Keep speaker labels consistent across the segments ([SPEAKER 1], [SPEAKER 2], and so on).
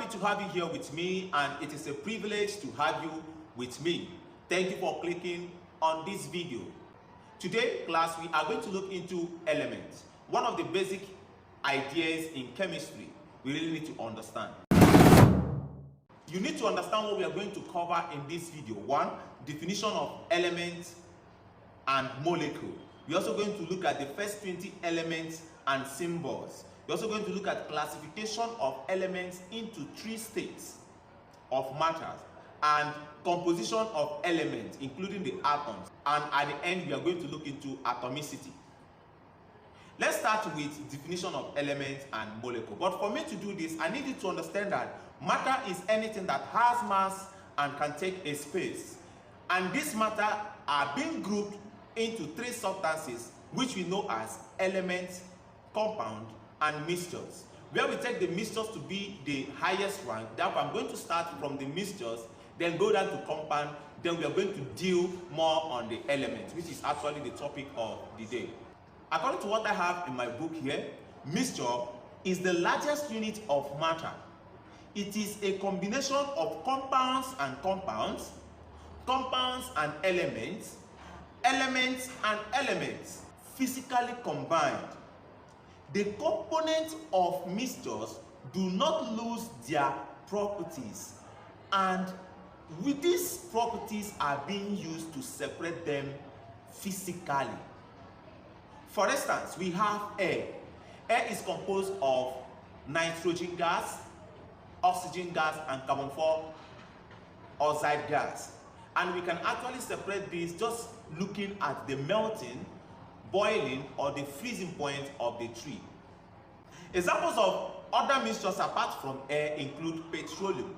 [SPEAKER 1] happy to have you here with me, and it is a privilege to have you with me. Thank you for clicking on this video. Today, class, we are going to look into elements. One of the basic ideas in chemistry we really need to understand. You need to understand what we are going to cover in this video. One, definition of elements and molecule. We're also going to look at the first 20 elements and symbols. We're also going to look at classification of elements into 3 states of matters and composition of elements, including the atoms. And at the end, we are going to look into atomicity. Let's start with definition of elements and molecule. But for me to do this, I need you to understand that matter is anything that has mass and can take a space. And this matter are being grouped into 3 substances, which we know as elements, compound, and mixtures. Where we take the mixtures to be the highest rank. Therefore, I'm going to start from the mixtures, then go down to compound, then we are going to deal more on the elements, which is actually the topic of the day. According to what I have in my book here, mixture is the largest unit of matter. It is a combination of compounds and compounds, compounds and elements, elements and elements, physically combined. The components of mixtures do not lose their properties, and with these properties are being used to separate them physically. For instance, we have air. Air is composed of nitrogen gas, oxygen gas, and carbon dioxide gas. And we can actually separate these just looking at the melting, boiling, or the freezing point of the tree. Examples of other mixtures apart from air include petroleum,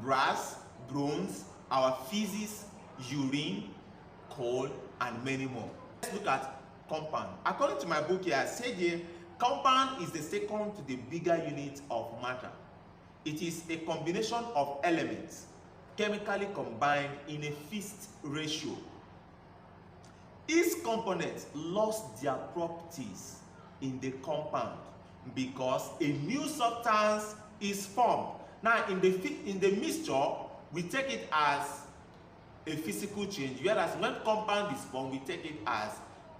[SPEAKER 1] brass, bronze, our feces, urine, coal, and many more. Let's look at compound. According to my book here, I said here, compound is the second to the bigger unit of matter. It is a combination of elements chemically combined in a fixed ratio. Each component lost their properties in the compound because a new substance is formed. Now, in the mixture, we take it as a physical change, whereas when compound is formed, we take it as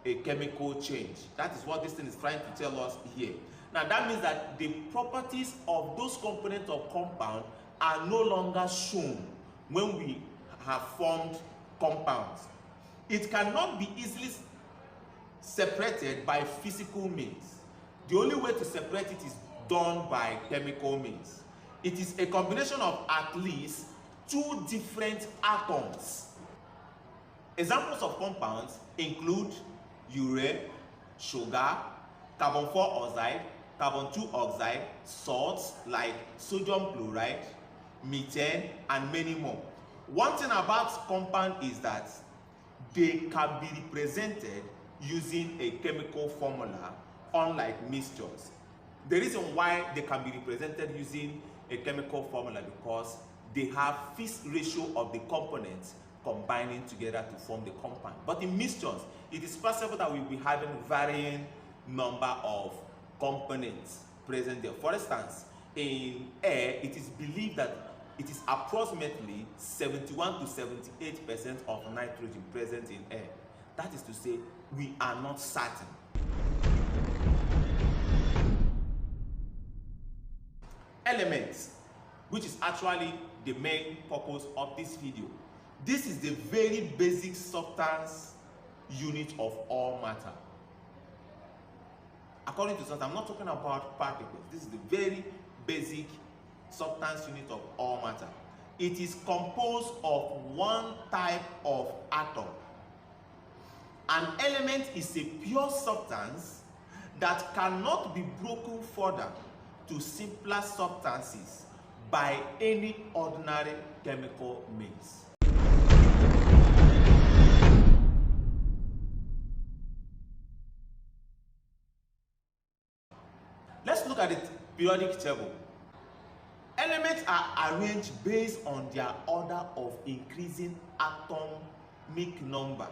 [SPEAKER 1] a chemical change. That is what this thing is trying to tell us here. Now, that means that the properties of those components of compound are no longer shown when we have formed compounds. It cannot be easily separated by physical means. The only way to separate it is done by chemical means. It is a combination of at least 2 different atoms. Examples of compounds include urea, sugar, carbon dioxide, carbon 2 oxide, salts like sodium chloride, methane, and many more. One thing about compound is that they can be represented using a chemical formula, unlike mixtures. The reason why they can be represented using a chemical formula because they have fixed ratio of the components combining together to form the compound. But in mixtures, it is possible that we'll be having varying number of components present there. For instance, in air, it is believed that it is approximately 71 to 78% of nitrogen present in air. That is to say, we are not certain. Elements, which is actually the main purpose of this video. This is the very basic substance unit of all matter. According to science, I'm not talking about particles. This is the very basic substance unit of all matter. It is composed of one type of atom. An element is a pure substance that cannot be broken further to simpler substances by any ordinary chemical means. Let's look at the periodic table. Elements are arranged based on their order of increasing atomic number,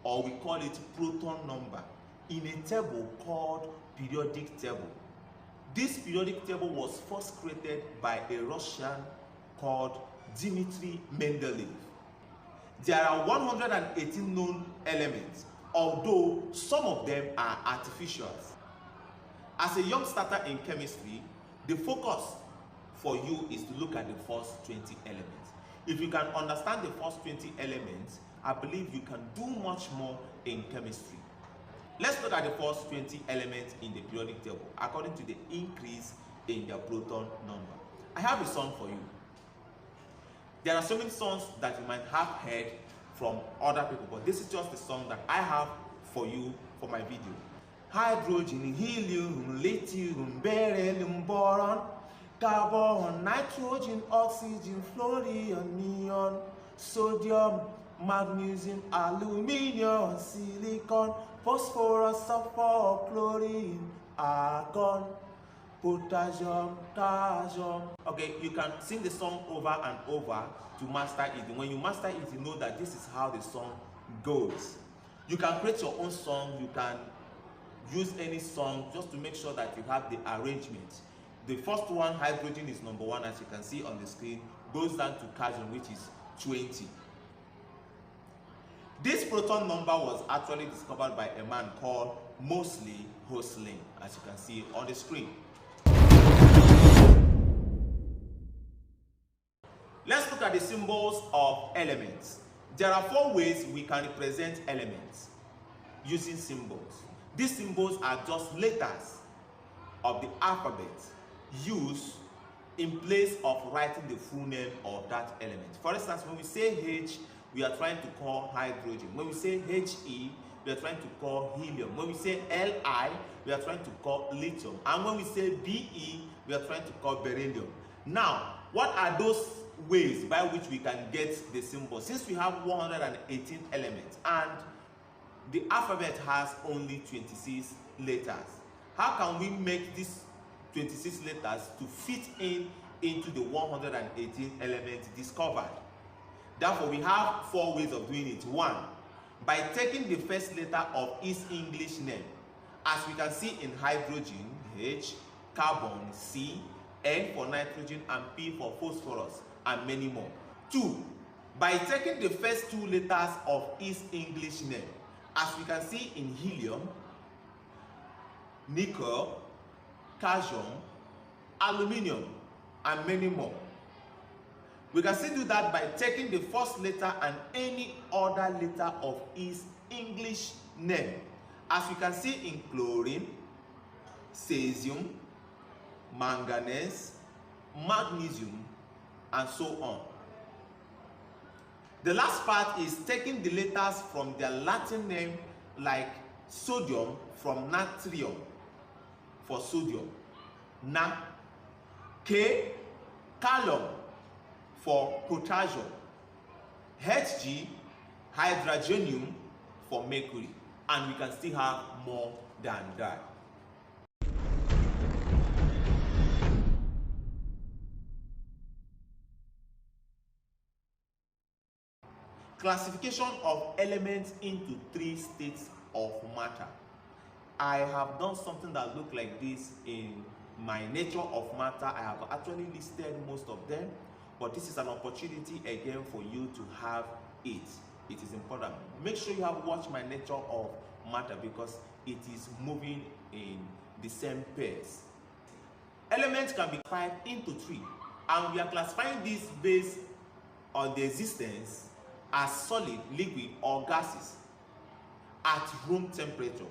[SPEAKER 1] or we call it proton number, in a table called periodic table. This periodic table was first created by a Russian called Dmitry Mendeleev. There are 118 known elements, although some of them are artificial. As a young starter in chemistry, the focus for you is to look at the first 20 elements. If you can understand the first 20 elements, I believe you can do much more in chemistry. Let's look at the first 20 elements in the periodic table according to the increase in their proton number. I have a song for you. There are so many songs that you might have heard from other people, but this is just the song that I have for you for my video. Hydrogen, helium, lithium, beryllium, boron, carbon, nitrogen, oxygen, fluorine, neon, sodium, magnesium, aluminium, silicon, phosphorus, sulfur, chlorine, argon, potassium, calcium. Okay, you can sing the song over and over to master it. When you master it, you know that this is how the song goes. You can create your own song. You can use any song just to make sure that you have the arrangement. The first one, hydrogen, is number 1, as you can see on the screen, goes down to calcium, which is 20. This proton number was actually discovered by a man called Moseley Hoselin, as you can see on the screen. Let's look at the symbols of elements. There are 4 ways we can represent elements using symbols. These symbols are just letters of the alphabet used in place of writing the full name of that element. For instance, when we say H, we are trying to call hydrogen. When we say He, we are trying to call helium. When we say Li, we are trying to call lithium. And when we say Be, we are trying to call beryllium. Now, what are those ways by which we can get the symbol? Since we have 118 elements and the alphabet has only 26 letters, how can we make these 26 letters to fit into the 118 elements discovered? Therefore, we have 4 ways of doing it. 1, by taking the first letter of its English name. As we can see in hydrogen, H, carbon, C, N for nitrogen, and P for phosphorus, and many more. 2, by taking the first 2 letters of its English name. As we can see in helium, nickel, calcium, aluminium, and many more. We can still do that by taking the first letter and any other letter of its English name. As we can see in chlorine, cesium, manganese, magnesium, and so on. The last part is taking the letters from their Latin name, like sodium from natrium for sodium, Na, K, kalium for potassium, Hg, hydrogenium for mercury, and we can still have more than that. Classification of elements into 3 states of matter. I have done something that looked like this in my nature of matter. I have actually listed most of them, but this is an opportunity again for you to have it. It is important. Make sure you have watched my nature of matter because it is moving in the same pace. Elements can be classified into 3, and we are classifying this based on the existence as solid, liquid, or gases at room temperature.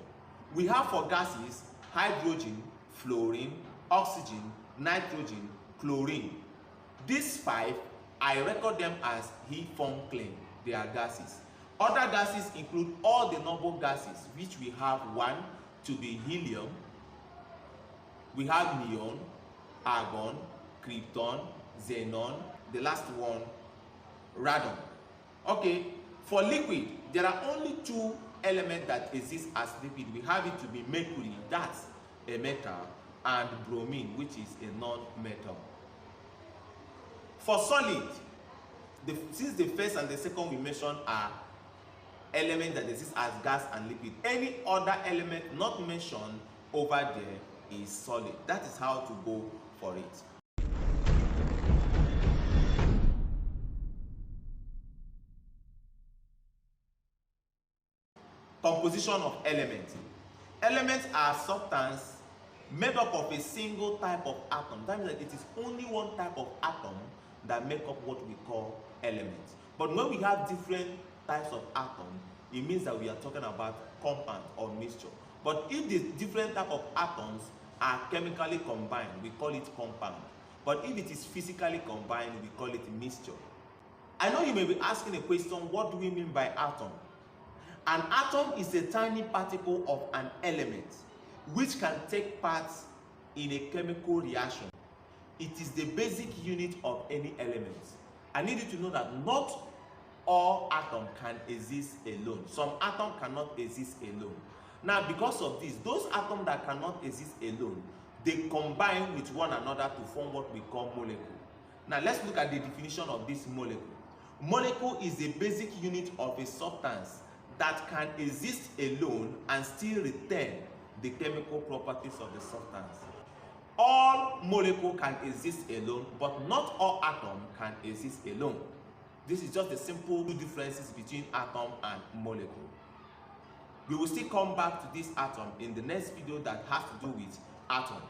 [SPEAKER 1] We have for gases hydrogen, fluorine, oxygen, nitrogen, chlorine. These 5, I record them as he-form claim. They are gases. Other gases include all the noble gases, which we have 1 to be helium. We have neon, argon, krypton, xenon. The last one, radon. Okay, for liquid, there are only 2 elements that exist as liquid. We have it to be mercury, that's a metal, and bromine, which is a non-metal. For solid, since the first and the second we mentioned are elements that exist as gas and liquid, any other element not mentioned over there is solid. That is how to go for it. Composition of elements. Elements are substances made up of a single type of atom. That means that it is only one type of atom that make up what we call elements. But when we have different types of atoms, it means that we are talking about compound or mixture. But if the different type of atoms are chemically combined, we call it compound. But if it is physically combined, we call it mixture. I know you may be asking a question, what do we mean by atom? An atom is a tiny particle of an element which can take part in a chemical reaction. It is the basic unit of any element. I need you to know that not all atoms can exist alone. Some atoms cannot exist alone. Now, because of this, those atoms that cannot exist alone, they combine with one another to form what we call molecule. Now, let's look at the definition of this molecule. Molecule is the basic unit of a substance that can exist alone and still retain the chemical properties of the substance. All molecules can exist alone, but not all atoms can exist alone. This is just the simple differences between atom and molecule. We will still come back to this atom in the next video that has to do with atom.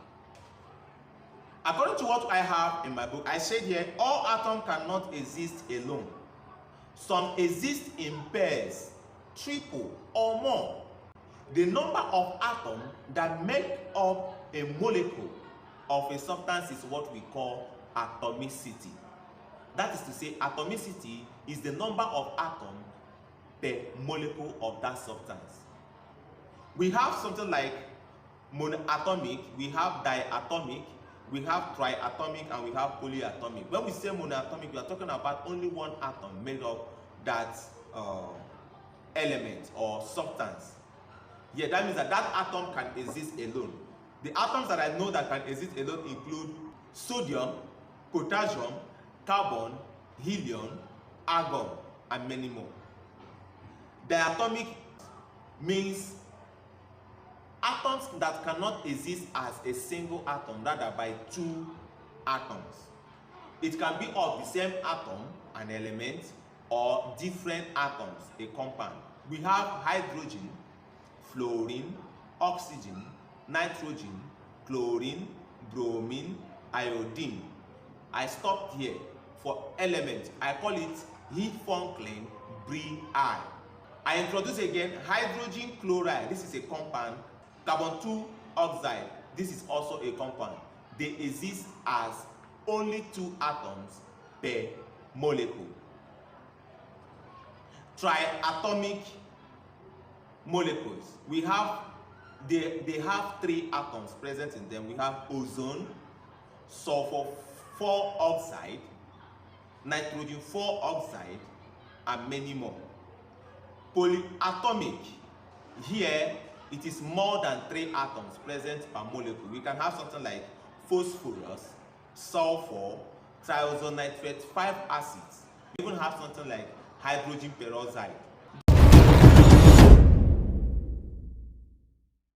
[SPEAKER 1] According to what I have in my book, I said here, all atoms cannot exist alone. Some exist in pairs, triple or more. The number of atoms that make up a molecule of a substance is what we call atomicity. That is to say, atomicity is the number of atoms per molecule of that substance. We have something like monoatomic, we have diatomic, we have triatomic, and we have polyatomic. When we say monoatomic, we are talking about only one atom made up that element or substance. Yeah, that means that that atom can exist alone. The atoms that I know that can exist alone include sodium, potassium, carbon, helium, argon, and many more. Diatomic means atoms that cannot exist as a single atom, rather by two atoms. It can be of the same atom, an element, or different atoms, a compound. We have hydrogen, fluorine, oxygen, nitrogen, chlorine, bromine, iodine. I stopped here. For element, I call it Heath-Fonklin Bri. I introduce again hydrogen chloride. This is a compound. Carbon 2 oxide. This is also a compound. They exist as only two atoms per molecule. Triatomic molecules. We have they have three atoms present in them. We have ozone, sulfur 4 oxide, nitrogen 4 oxide, and many more. Polyatomic, here it is more than 3 atoms present per molecule. We can have something like phosphorus, sulfur, thiazonitrate, 5 acids. We even have something like hydrogen peroxide.